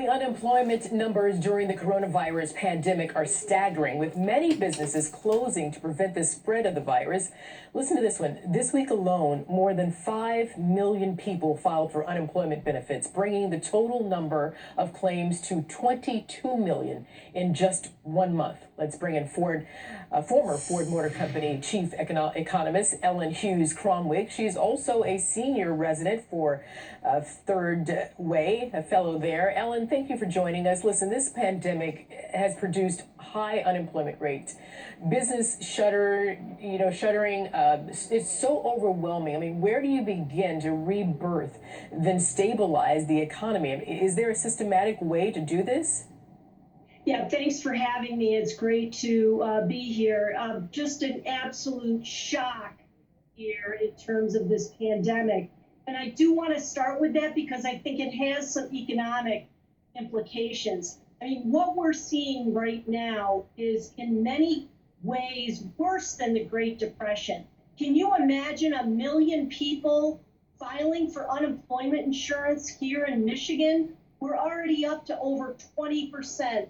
the unemployment numbers during the coronavirus pandemic are staggering, with many businesses closing to prevent the spread of the virus. Listen to this one. This week alone, more than 5 million people filed for unemployment benefits, bringing the total number of claims to 22 million in just 1 month. Let's bring in former Ford Motor Company chief economist Ellen Hughes Cromwig. She's also a senior resident for Third Way, a fellow there. Ellen, thank you for joining us. Listen, this pandemic has produced high unemployment rates. Business shuttering, it's so overwhelming. I mean, where do you begin to rebirth, then stabilize the economy? Is there a systematic way to do this? Yeah, thanks for having me. It's great to be here. Just an absolute shock here in terms of this pandemic. And I do want to start with that because I think it has some economic implications. I mean, what we're seeing right now is in many ways worse than the Great Depression. Can you imagine 1 million people filing for unemployment insurance here in Michigan? We're already up to over 20%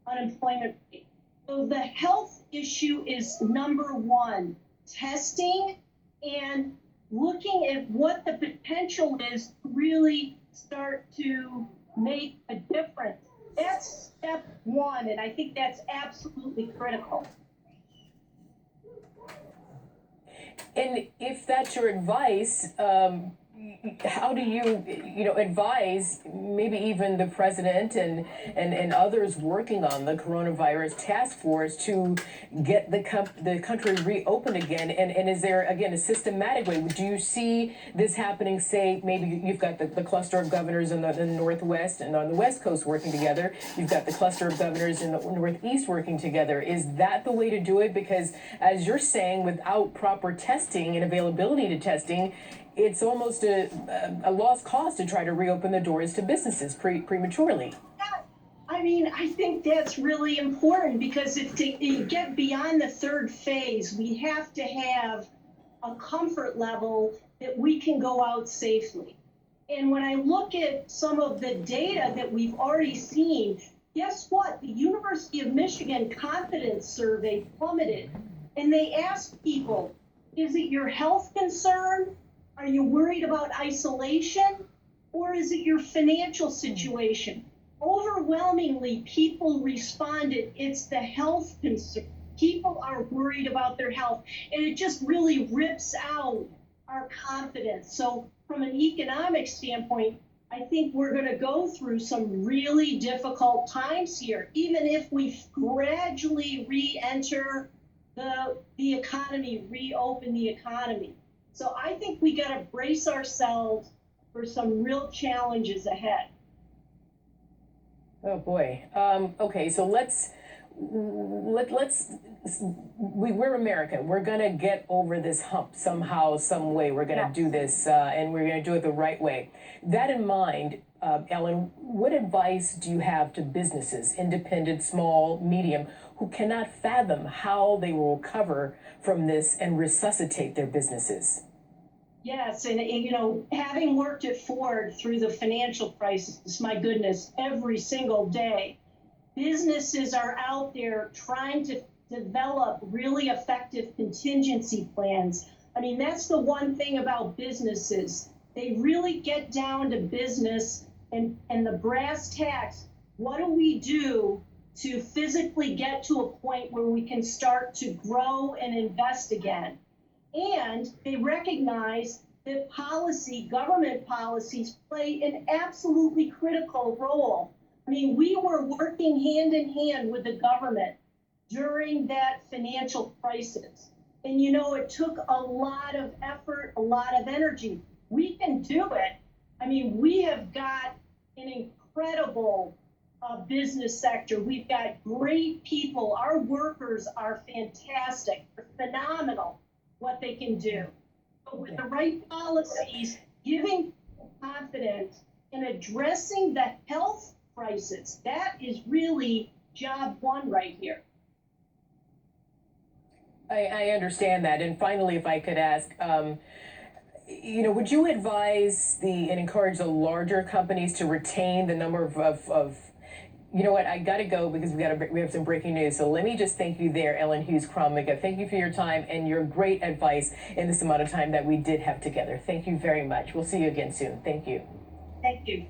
unemployment rate. So the health issue is number one, testing and looking at what the potential is to really start to make a difference. That's step one, and I think that's absolutely critical. And if that's your advice, how do you advise maybe even the president and others working on the coronavirus task force to get the country reopened again? And is there, again, a systematic way? Do you see this happening, say, maybe you've got the cluster of governors in the Northwest and on the West Coast working together. You've got the cluster of governors in the Northeast working together. Is that the way to do it? Because as you're saying, without proper testing and availability to testing, it's almost a lost cause to try to reopen the doors to businesses prematurely. I mean, I think that's really important because if to get beyond the third phase, we have to have a comfort level that we can go out safely. And when I look at some of the data that we've already seen, guess what? The University of Michigan confidence survey plummeted. And they asked people, is it your health concern? Are you worried about isolation? Or is it your financial situation? Overwhelmingly, people responded, it's the health concern. People are worried about their health. And it just really rips out our confidence. So from an economic standpoint, I think we're going to go through some really difficult times here, even if we gradually re-enter the economy, reopen the economy. So I think we got to brace ourselves for some real challenges ahead. Oh boy. Okay, so we're America. We're gonna get over this hump somehow, some way. We're gonna do this, and we're gonna do it the right way. That in mind, Ellen, what advice do you have to businesses, independent, small, medium, who cannot fathom how they will recover from this and resuscitate their businesses? Yes, and having worked at Ford through the financial crisis, my goodness, every single day, businesses are out there trying to develop really effective contingency plans. I mean, that's the one thing about businesses. They really get down to business and the brass tacks. What do we do to physically get to a point where we can start to grow and invest again? And they recognize that government policies play an absolutely critical role. I mean, we were working hand in hand with the government during that financial crisis. And, it took a lot of effort, a lot of energy. We can do it. I mean, we have got an incredible business sector. We've got great people. Our workers are fantastic. They're phenomenal what they can do. But with the right policies, giving confidence and addressing the health crisis, that is really job one right here. I understand that. And finally, if I could ask, would you advise and encourage the larger companies to retain the number of you know what? I got to go because we have some breaking news. So let me just thank you there, Ellen Hughes Kromega. Thank you for your time and your great advice in this amount of time that we did have together. Thank you very much. We'll see you again soon. Thank you. Thank you.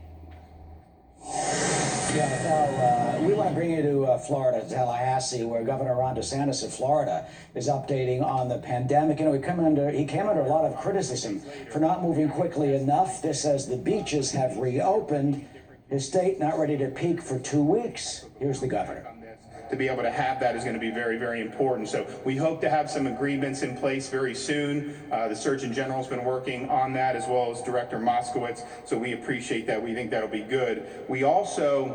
Yeah, Val, we want to bring you to Florida, to Tallahassee, where Governor Ron DeSantis of Florida is updating on the pandemic. He came under a lot of criticism for not moving quickly enough. This as the beaches have reopened. His state not ready to peak for 2 weeks. Here's the governor. To be able to have that is going to be very, very important. So we hope to have some agreements in place very soon. The Surgeon General has been working on that, as well as Director Moskowitz. So we appreciate that. We think that'll be good. We also,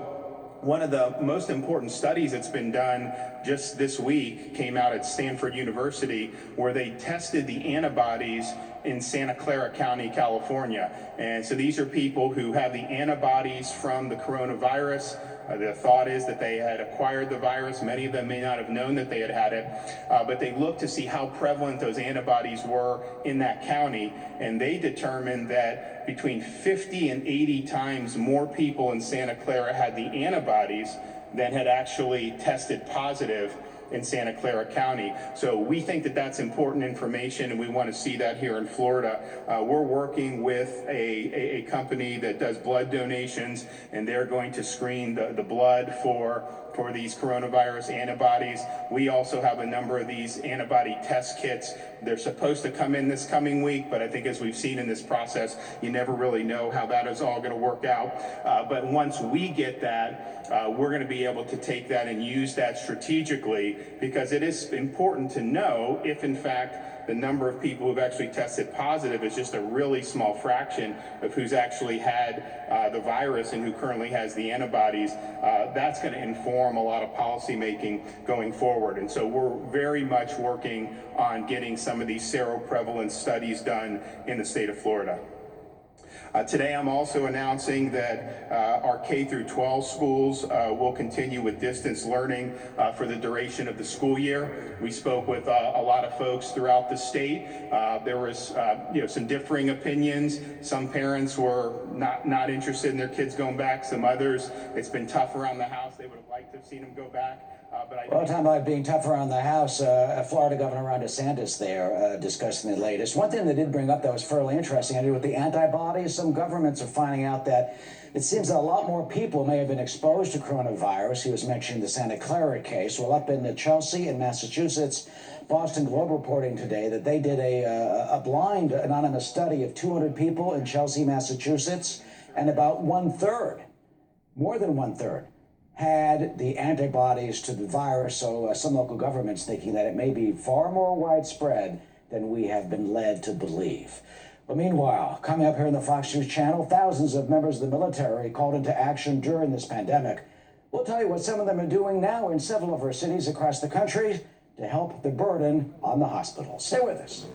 one of the most important studies that's been done just this week came out at Stanford University, where they tested the antibodies in Santa Clara County, California. And so these are people who have the antibodies from the coronavirus. The thought is that they had acquired the virus. Many of them may not have known that they had had it, but they looked to see how prevalent those antibodies were in that county, and they determined that between 50 and 80 times more people in Santa Clara had the antibodies than had actually tested positive in Santa Clara County. So we think that that's important information, and we want to see that here in Florida. We're working with a company that does blood donations, and they're going to screen the blood for these coronavirus antibodies. We also have a number of these antibody test kits. They're supposed to come in this coming week, but I think as we've seen in this process, you never really know how that is all going to work out. But once we get that, we're going to be able to take that and use that strategically, because it is important to know if, in fact, the number of people who've actually tested positive is just a really small fraction of who's actually had the virus and who currently has the antibodies. That's going to inform a lot of policy making going forward. And so we're very much working on getting some of these seroprevalence studies done in the state of Florida. Today, I'm also announcing that our K through 12 schools will continue with distance learning for the duration of the school year. We spoke with a lot of folks throughout the state. There was some differing opinions. Some parents were not interested in their kids going back. Some others, it's been tough around the house. They would have liked to have seen them go back. Well, talking about being tough around the house, Florida Governor Ron DeSantis there discussing the latest. One thing they did bring up that was fairly interesting, I did with the antibodies. Some governments are finding out that it seems that a lot more people may have been exposed to coronavirus. He was mentioning the Santa Clara case. Well, up in Chelsea in Massachusetts, Boston Globe reporting today that they did a blind anonymous study of 200 people in Chelsea, Massachusetts, and about more than one third, had the antibodies to the virus. So some local governments thinking that it may be far more widespread than we have been led to believe. But meanwhile, coming up here on the Fox News channel, thousands of members of the military called into action during this pandemic. We'll tell you what some of them are doing now in several of our cities across the country to help the burden on the hospitals. Stay with us.